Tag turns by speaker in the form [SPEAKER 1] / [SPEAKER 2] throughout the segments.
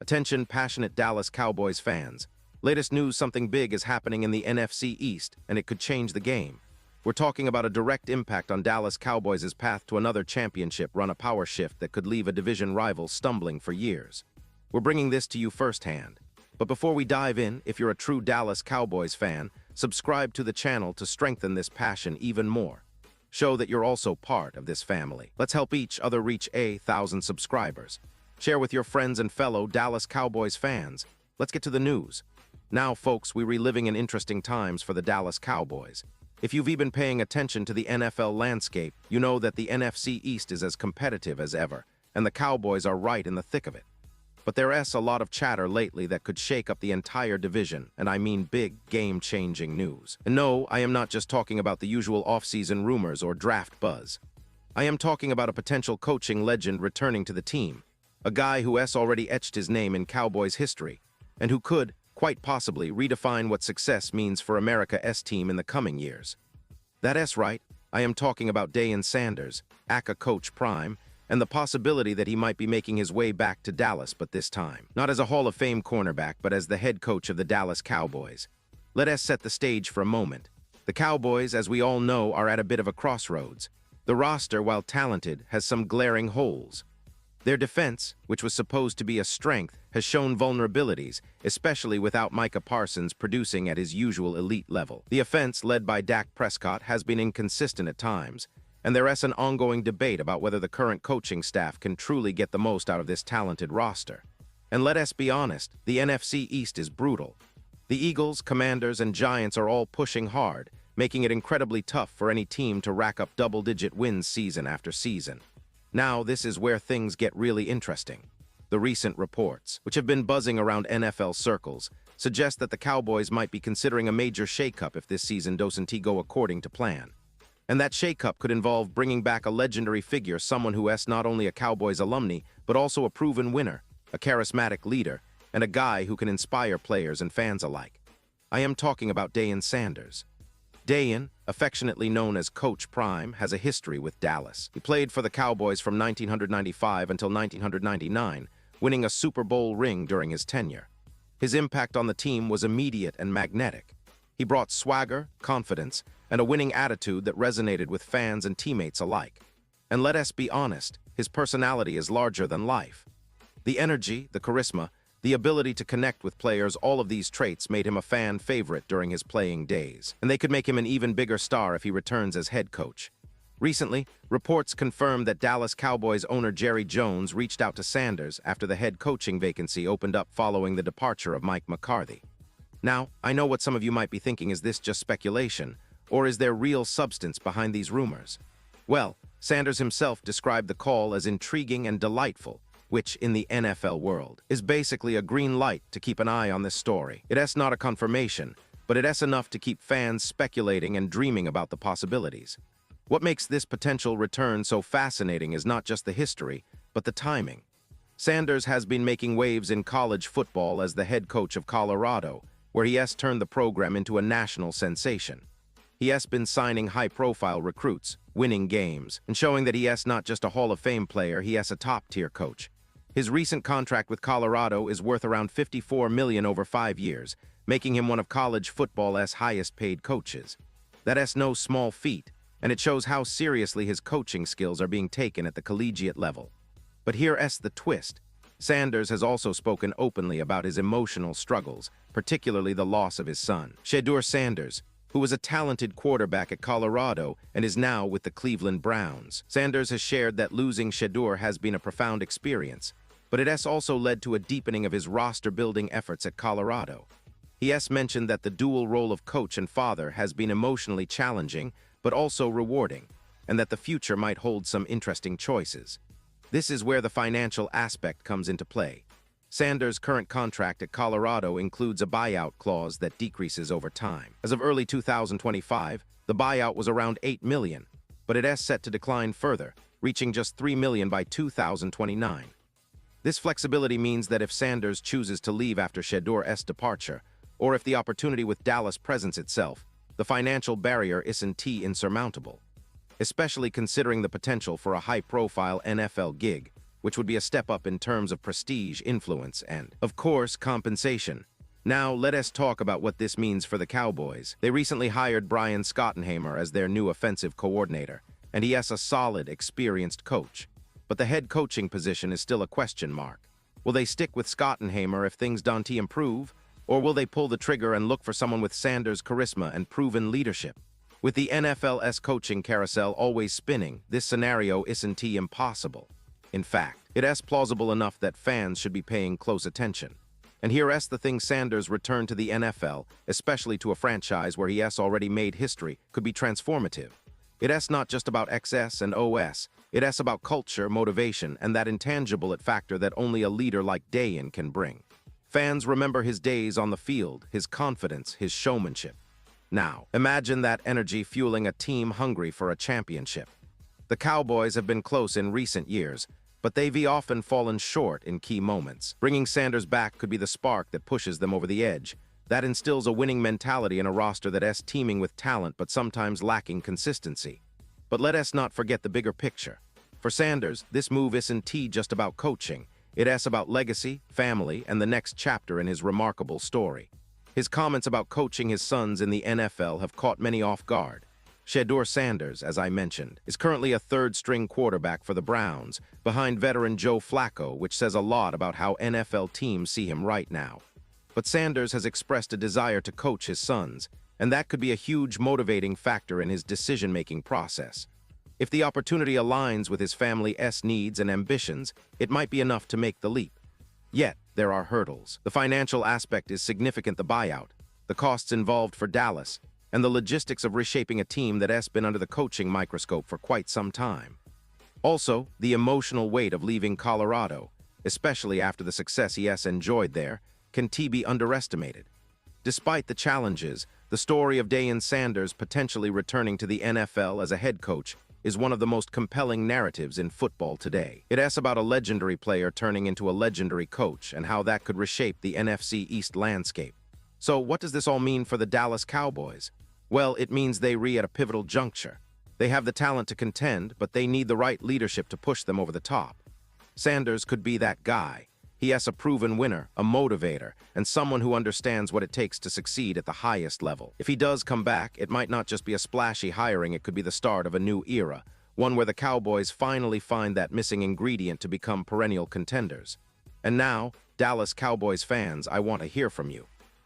[SPEAKER 1] Attention, passionate Dallas Cowboys fans. Latest news, something big is happening in the NFC East, and it could change the game. We're talking about a direct impact on Dallas Cowboys' path to another championship run, a power shift that could leave a division rival stumbling for years. We're bringing this to you firsthand. But before we dive in, if you're a true Dallas Cowboys fan, subscribe to the channel to strengthen this passion even more. Show that you're also part of this family. Let's help each other reach 1,000 subscribers. Share with your friends and fellow Dallas Cowboys fans. Let's get to the news. Now, folks, we're reliving in interesting times for the Dallas Cowboys. If you've been paying attention to the NFL landscape, you know that the NFC East is as competitive as ever, and the Cowboys are right in the thick of it. But there's a lot of chatter lately that could shake up the entire division, and I mean big, game-changing news. And no, I am not just talking about the usual off-season rumors or draft buzz. I am talking about a potential coaching legend returning to the team, a guy who has already etched his name in Cowboys history, and who could, quite possibly, redefine what success means for America's team in the coming years. That's right, I am talking about Deion Sanders, aka Coach Prime, and the possibility that he might be making his way back to Dallas, but this time, not as a Hall of Fame cornerback, but as the head coach of the Dallas Cowboys. Let us set the stage for a moment. The Cowboys, as we all know, are at a bit of a crossroads. The roster, while talented, has some glaring holes. Their defense, which was supposed to be a strength, has shown vulnerabilities, especially without Micah Parsons producing at his usual elite level. The offense, led by Dak Prescott, has been inconsistent at times, and there's an ongoing debate about whether the current coaching staff can truly get the most out of this talented roster. And let us be honest, the NFC East is brutal. The Eagles, Commanders, and Giants are all pushing hard, making it incredibly tough for any team to rack up double-digit wins season after season. Now, this is where things get really interesting. The recent reports, which have been buzzing around NFL circles, suggest that the Cowboys might be considering a major shakeup if this season doesn't go according to plan. And that shakeup could involve bringing back a legendary figure, someone who is not only a Cowboys alumni, but also a proven winner, a charismatic leader, and a guy who can inspire players and fans alike. I am talking about Deion Sanders. Deion, affectionately known as Coach Prime, has a history with Dallas. He played for the Cowboys from 1995 until 1999, winning a Super Bowl ring during his tenure. His impact on the team was immediate and magnetic. He brought swagger, confidence, and a winning attitude that resonated with fans and teammates alike. And let us be honest, his personality is larger than life. The energy, the charisma, the ability to connect with players, all of these traits made him a fan favorite during his playing days. And they could make him an even bigger star if he returns as head coach. Recently, reports confirmed that Dallas Cowboys owner Jerry Jones reached out to Sanders after the head coaching vacancy opened up following the departure of Mike McCarthy. Now, I know what some of you might be thinking, is this just speculation? Or is there real substance behind these rumors? Well, Sanders himself described the call as intriguing and delightful, which, in the NFL world, is basically a green light to keep an eye on this story. It's not a confirmation, but it's enough to keep fans speculating and dreaming about the possibilities. What makes this potential return so fascinating is not just the history, but the timing. Sanders has been making waves in college football as the head coach of Colorado, where he has turned the program into a national sensation. He has been signing high-profile recruits, winning games, and showing that he is not just a Hall of Fame player, he is a top-tier coach. His recent contract with Colorado is worth around $54 million over 5 years, making him one of college football's highest-paid coaches. That is no small feat, and it shows how seriously his coaching skills are being taken at the collegiate level. But here's the twist. Sanders has also spoken openly about his emotional struggles, particularly the loss of his son, Shedeur Sanders, who was a talented quarterback at Colorado and is now with the Cleveland Browns. Sanders has shared that losing Shedeur has been a profound experience, but it has also led to a deepening of his roster-building efforts at Colorado. He has mentioned that the dual role of coach and father has been emotionally challenging, but also rewarding, and that the future might hold some interesting choices. This is where the financial aspect comes into play. Sanders' current contract at Colorado includes a buyout clause that decreases over time. As of early 2025, the buyout was around $8 million, but it is set to decline further, reaching just $3 million by 2029. This flexibility means that if Sanders chooses to leave after Shedeur's departure, or if the opportunity with Dallas presents itself, the financial barrier isn't insurmountable. Especially considering the potential for a high-profile NFL gig, which would be a step up in terms of prestige, influence, and, of course, compensation. Now, let us talk about what this means for the Cowboys. They recently hired Brian Schottenheimer as their new offensive coordinator, and he is a solid, experienced coach. But the head coaching position is still a question mark. Will they stick with Schottenheimer if things don't improve, or will they pull the trigger and look for someone with Sanders' charisma and proven leadership? With the NFL's coaching carousel always spinning, this scenario isn't impossible. In fact, it is plausible enough that fans should be paying close attention. And here is the thing: Sanders' return to the NFL, especially to a franchise where he has already made history, could be transformative. It is not just about XS and OS, it is about culture, motivation, and that intangible factor that only a leader like Deion can bring. Fans remember his days on the field, his confidence, his showmanship. Now, imagine that energy fueling a team hungry for a championship. The Cowboys have been close in recent years, but they've often fallen short in key moments. Bringing Sanders back could be the spark that pushes them over the edge. That instills a winning mentality in a roster that is teeming with talent but sometimes lacking consistency. But let us not forget the bigger picture. For Sanders, this move isn't just about coaching. It is about legacy, family, and the next chapter in his remarkable story. His comments about coaching his sons in the NFL have caught many off guard. Shedeur Sanders, as I mentioned, is currently a third-string quarterback for the Browns, behind veteran Joe Flacco, which says a lot about how NFL teams see him right now. But Sanders has expressed a desire to coach his sons, and that could be a huge motivating factor in his decision-making process. If the opportunity aligns with his family's needs and ambitions, it might be enough to make the leap. Yet, there are hurdles. The financial aspect is significant: the buyout, the costs involved for Dallas, and the logistics of reshaping a team that has been under the coaching microscope for quite some time. Also, the emotional weight of leaving Colorado, especially after the success he has enjoyed there, can be underestimated. Despite the challenges, the story of Deion Sanders potentially returning to the NFL as a head coach is one of the most compelling narratives in football today. It is about a legendary player turning into a legendary coach and how that could reshape the NFC East landscape. So what does this all mean for the Dallas Cowboys? Well, it means they're at a pivotal juncture. They have the talent to contend, but they need the right leadership to push them over the top. Sanders could be that guy. He is a proven winner, a motivator, and someone who understands what it takes to succeed at the highest level. If he does come back, it might not just be a splashy hiring, it could be the start of a new era, one where the Cowboys finally find that missing ingredient to become perennial contenders. And now, Dallas Cowboys fans, I want to hear from you.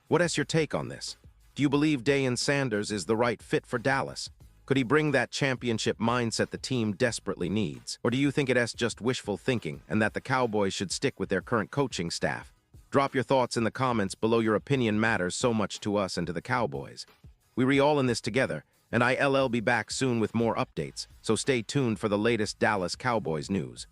[SPEAKER 1] What is your take on this? Do you believe Deion Sanders is the right fit for Dallas? Could he bring that championship mindset the team desperately needs? Or do you think it is just wishful thinking and that the Cowboys should stick with their current coaching staff? Drop your thoughts in the comments below. Your opinion matters so much to us and to the Cowboys. We're all in this together, and I'll be back soon with more updates, so stay tuned for the latest Dallas Cowboys news.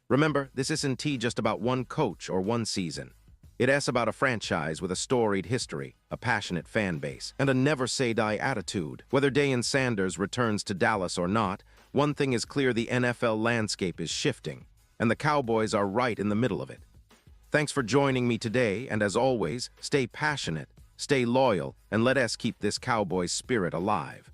[SPEAKER 1] Remember, this isn't just about one coach or one season. It is about a franchise with a storied history, a passionate fan base, and a never-say-die attitude. Whether Deion Sanders returns to Dallas or not, one thing is clear: the NFL landscape is shifting, and the Cowboys are right in the middle of it. Thanks for joining me today, and as always, stay passionate, stay loyal, and let us keep this Cowboys spirit alive.